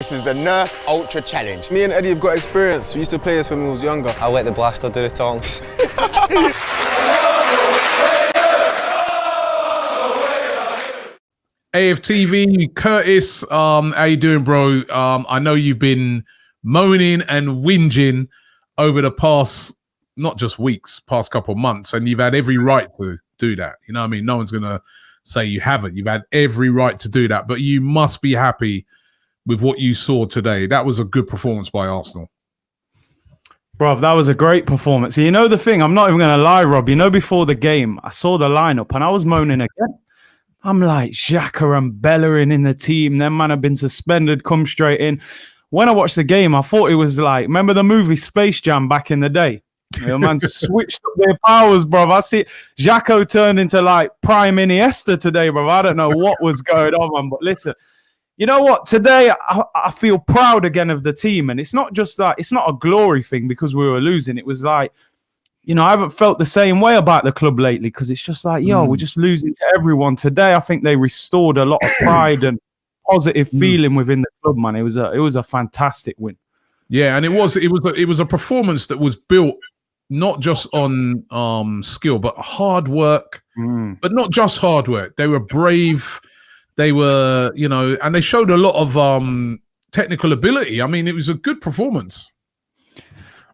This is the Nerf Ultra Challenge. Me and Eddie have got experience. We used to play this when we was younger. I'll let the blaster do the tongs. AFTV, Curtis, how you doing, bro? I know you've been moaning and whinging over the past, not just weeks, past couple of months, and you've had every right to do that. You know what I mean? No one's going to say you haven't. You've had every right to do that, but you must be happy with what you saw today. That was a good performance by Arsenal. Bruv, that was a great performance. You know the thing, I'm not even going to lie, Rob. You know, before the game, I saw the lineup and I was moaning again. I'm like, Xhaka and Bellerin in the team. Them man have been suspended, come straight in. When I watched the game, I thought it was like, remember the movie Space Jam back in the day? The man switched up their powers, bro. I see Xhaka turned into like prime Iniesta today, bro. I don't know what was going on, man. But listen, you know what? Today, I feel proud again of the team. And it's not just that, it's not a glory thing because we were losing. It was like, you know, I haven't felt the same way about the club lately because it's just like, yo, we're just losing to everyone. Today, I think they restored a lot of pride and positive feeling within the club, man. It was a fantastic win. Yeah, and it was a performance that was built not just on skill, but hard work. But not just hard work. They were brave. They were, you know, and they showed a lot of technical ability. I mean, it was a good performance.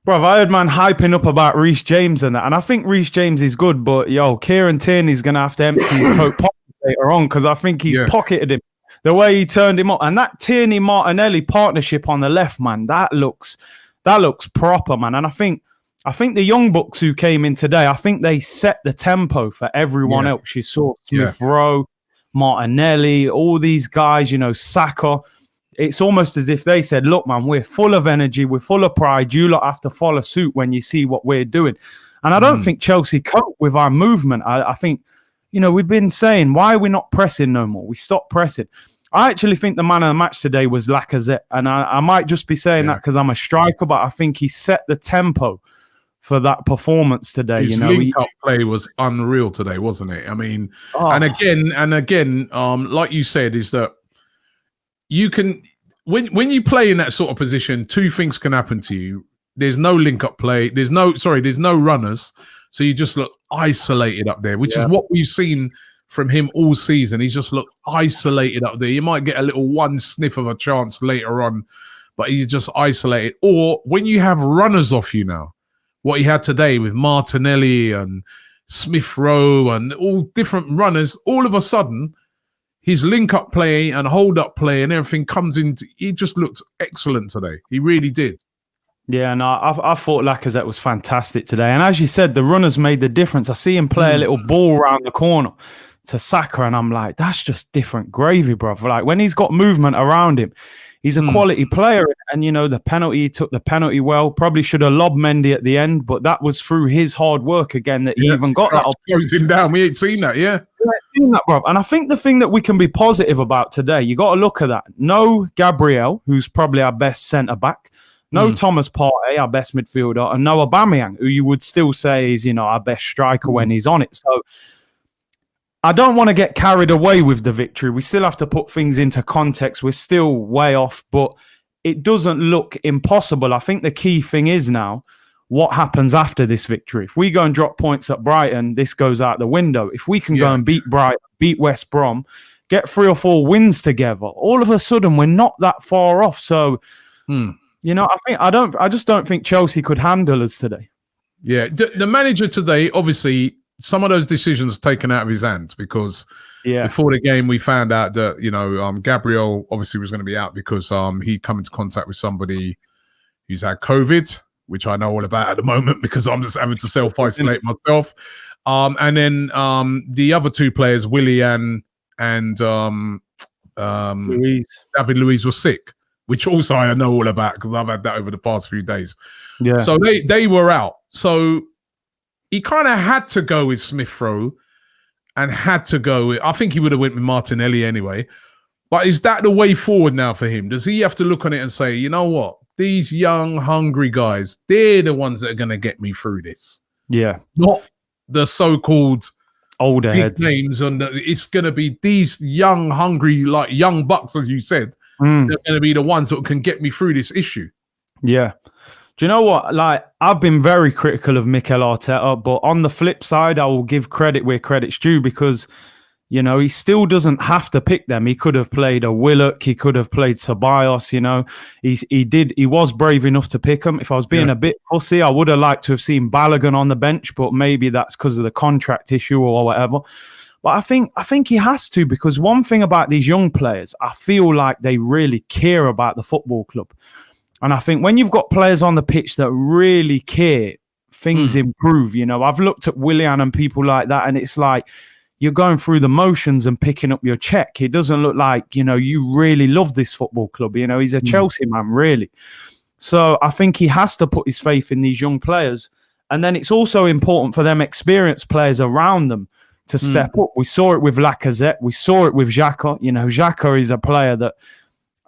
Bro, I heard man hyping up about Reece James and that, and I think Reece James is good, but yo, Kieran Tierney's going to have to empty his coat pocket later on because I think he's pocketed him. The way he turned him up, and that Tierney-Martinelli partnership on the left, man, that looks proper, man. And I think the young bucks who came in today, I think they set the tempo for everyone else. You saw Smith Rowe, Martinelli, all these guys, you know, Saka. It's almost as if they said, look, man, we're full of energy. We're full of pride. You lot have to follow suit when you see what we're doing. And I don't think Chelsea cope with our movement. I think, you know, we've been saying, why are we not pressing no more? We stopped pressing. I actually think the man of the match today was Lacazette. And I might just be saying that because I'm a striker, but I think he set the tempo for that performance today. His link-up play was unreal today, wasn't it? I mean, and again, like you said, is that you can, when you play in that sort of position, two things can happen to you. There's no link-up play. There's no runners. So you just look isolated up there, which is what we've seen from him all season. He's just looked isolated up there. You might get a little one sniff of a chance later on, but he's just isolated. Or when you have runners off you now, what he had today with Martinelli and Smith Rowe and all different runners, all of a sudden, his link-up play and hold-up play and everything comes into. He just looked excellent today. He really did. Yeah, no, I thought Lacazette was fantastic today. And as you said, the runners made the difference. I see him play a little ball around the corner to Saka, and I'm like, that's just different gravy, bro. Like, when he's got movement around him, he's a quality player. And, you know, the penalty, he took the penalty well. Probably should have lobbed Mendy at the end, but that was through his hard work again that he even got that. Closing down. We ain't seen that, Seen that, bro. And I think the thing that we can be positive about today, you got to look at that. No Gabriel, who's probably our best centre-back. No Thomas Partey, our best midfielder. And no Aubameyang, who you would still say is, you know, our best striker when he's on it. So I don't want to get carried away with the victory. We still have to put things into context. We're still way off, but it doesn't look impossible. I think the key thing is now what happens after this victory. If we go and drop points at Brighton, this goes out the window. If we can go and beat Brighton, beat West Brom, get 3 or 4 wins together, all of a sudden we're not that far off. So, you know, I just don't think Chelsea could handle us today. Yeah, the manager today, obviously, some of those decisions taken out of his hands because before the game we found out that, you know, Gabriel obviously was going to be out because he'd come into contact with somebody who's had COVID, which I know all about at the moment because I'm just having to self-isolate myself. And then the other 2 players, Willian and David Luiz, were sick, which also I know all about because I've had that over the past few days. Yeah. So they were out. So he kind of had to go with Smith Rowe and had to go with, I think he would have went with Martinelli anyway. But is that the way forward now for him? Does he have to look on it and say, you know what? These young, hungry guys, they're the ones that are going to get me through this. Yeah. Not the so-called older big heads. names. It's going to be these young, hungry, like young bucks, as you said, they're going to be the ones that can get me through this issue. Yeah. Do you know what? Like, I've been very critical of Mikel Arteta, but on the flip side, I will give credit where credit's due because, you know, he still doesn't have to pick them. He could have played a Willock. He could have played Ceballos, you know. He was brave enough to pick them. If I was being a bit fussy, I would have liked to have seen Balogun on the bench, but maybe that's because of the contract issue or whatever. But I think he has to, because one thing about these young players, I feel like they really care about the football club. And I think when you've got players on the pitch that really care, things improve. You know, I've looked at Willian and people like that, and it's like you're going through the motions and picking up your check. It doesn't look like, you know, you really love this football club. You know, he's a Chelsea man, really. So I think he has to put his faith in these young players. And then it's also important for them experienced players around them to step up. We saw it with Lacazette. We saw it with Xhaka. You know, Xhaka is a player that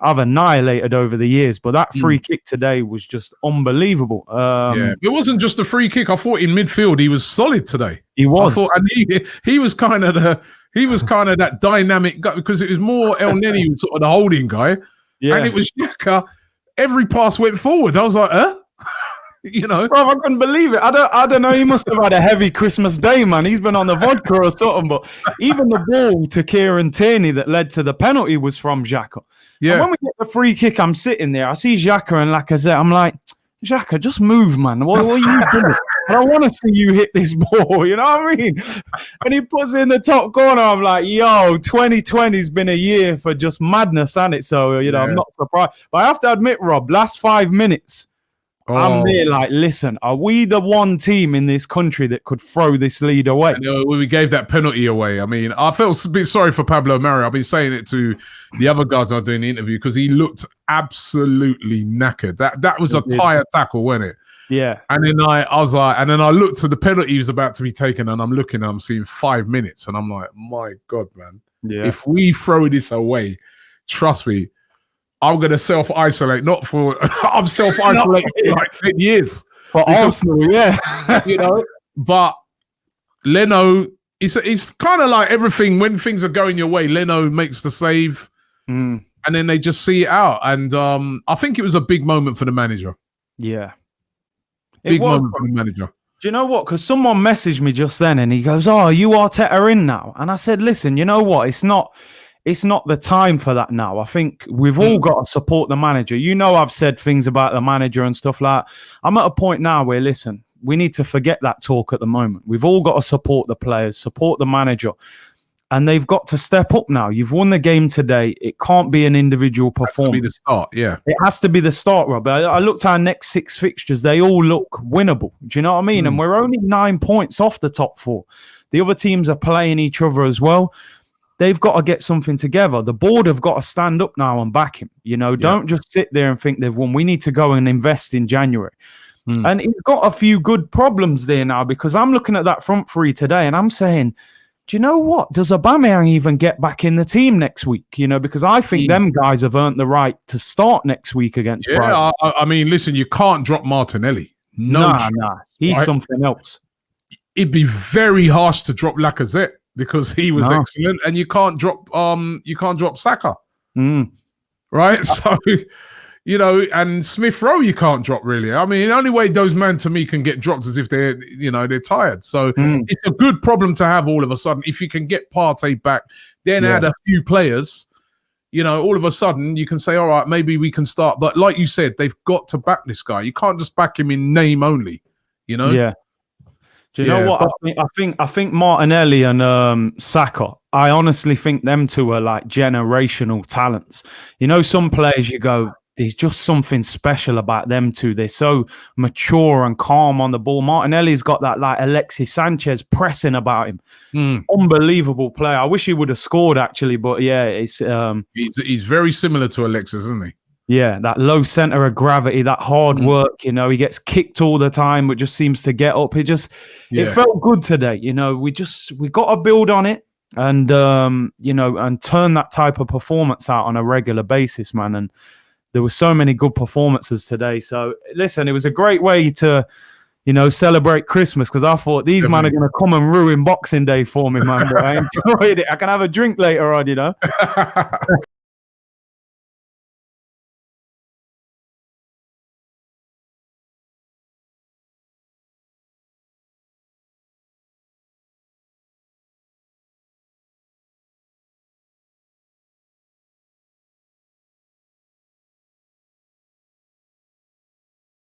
I've annihilated over the years, but that free kick today was just unbelievable. It wasn't just a free kick. I thought in midfield he was solid today. He was. And he was kind of that dynamic guy, because it was more El Neni was sort of the holding guy, and it was Xhaka. Every pass went forward. I was like, you know, bro, I couldn't believe it. I don't know. He must have had a heavy Christmas day, man. He's been on the vodka or something. But even the ball to Kieran Tierney that led to the penalty was from Xhaka. Yeah. And when we get the free kick, I'm sitting there. I see Xhaka and Lacazette. I'm like, Xhaka, just move, man. What are you doing? I don't want to see you hit this ball. You know what I mean? And he puts it in the top corner. I'm like, yo, 2020's been a year for just madness, hasn't it? So, you know, I'm not surprised. But I have to admit, Rob, last 5 minutes, I'm there like, listen, are we the one team in this country that could throw this lead away? I know, we gave that penalty away. I mean, I felt a bit sorry for Pablo Mari. I've been saying it to the other guys I was doing the interview, because he looked absolutely knackered. That was a tired tackle, wasn't it? Yeah. And then I was like, and then I looked to the penalty he was about to be taken, and I'm looking and I'm seeing 5 minutes, and I'm like, my God, man. Yeah. If we throw this away, trust me, I'm going to self-isolate, not for... I'm self-isolating like 10 years. For Arsenal, you know, but Leno, it's kind of like everything. When things are going your way, Leno makes the save, and then they just see it out. And I think it was a big moment for the manager. Yeah. Big moment for the manager. Do you know what? Because someone messaged me just then, and he goes, "Oh, are you Arteta in now?" And I said, "Listen, you know what? It's not the time for that now. I think we've all got to support the manager. You know, I've said things about the manager and stuff like that. I'm at a point now where, listen, we need to forget that talk at the moment. We've all got to support the players, support the manager, and they've got to step up now. You've won the game today. It can't be an individual performance. It has to be the start, yeah. It has to be the start, Rob. I looked at our next 6 fixtures. They all look winnable. Do you know what I mean? And we're only 9 points off the top 4. The other teams are playing each other as well. They've got to get something together. The board have got to stand up now and back him. You know, don't just sit there and think they've won. We need to go and invest in January. And he's got a few good problems there now, because I'm looking at that front three today and I'm saying, do you know what? Does Aubameyang even get back in the team next week? You know, because I think them guys have earned the right to start next week against Brighton. I mean, listen, you can't drop Martinelli. Nah. He's something else. It'd be very harsh to drop Lacazette, because he was excellent, and you can't drop Saka, right? So, you know, and Smith Rowe you can't drop really. I mean, the only way those men to me can get dropped is if they're tired. So it's a good problem to have all of a sudden. If you can get Partey back, then add a few players, you know, all of a sudden you can say, all right, maybe we can start. But like you said, they've got to back this guy. You can't just back him in name only, you know? Yeah. Do you know what? I think Martinelli and Saka, I honestly think them two are like generational talents. You know, some players you go, there's just something special about them two. They're so mature and calm on the ball. Martinelli's got that like Alexis Sanchez pressing about him. Unbelievable player. I wish he would have scored actually, but yeah, it's he's very similar to Alexis, isn't he? Yeah, that low center of gravity, that hard work, you know, he gets kicked all the time, but just seems to get up. It felt good today. You know, we got to build on it and, you know, and turn that type of performance out on a regular basis, man. And there were so many good performances today. So listen, it was a great way to, you know, celebrate Christmas, because I thought these men are going to come and ruin Boxing Day for me, man. But I enjoyed it. I can have a drink later on, you know.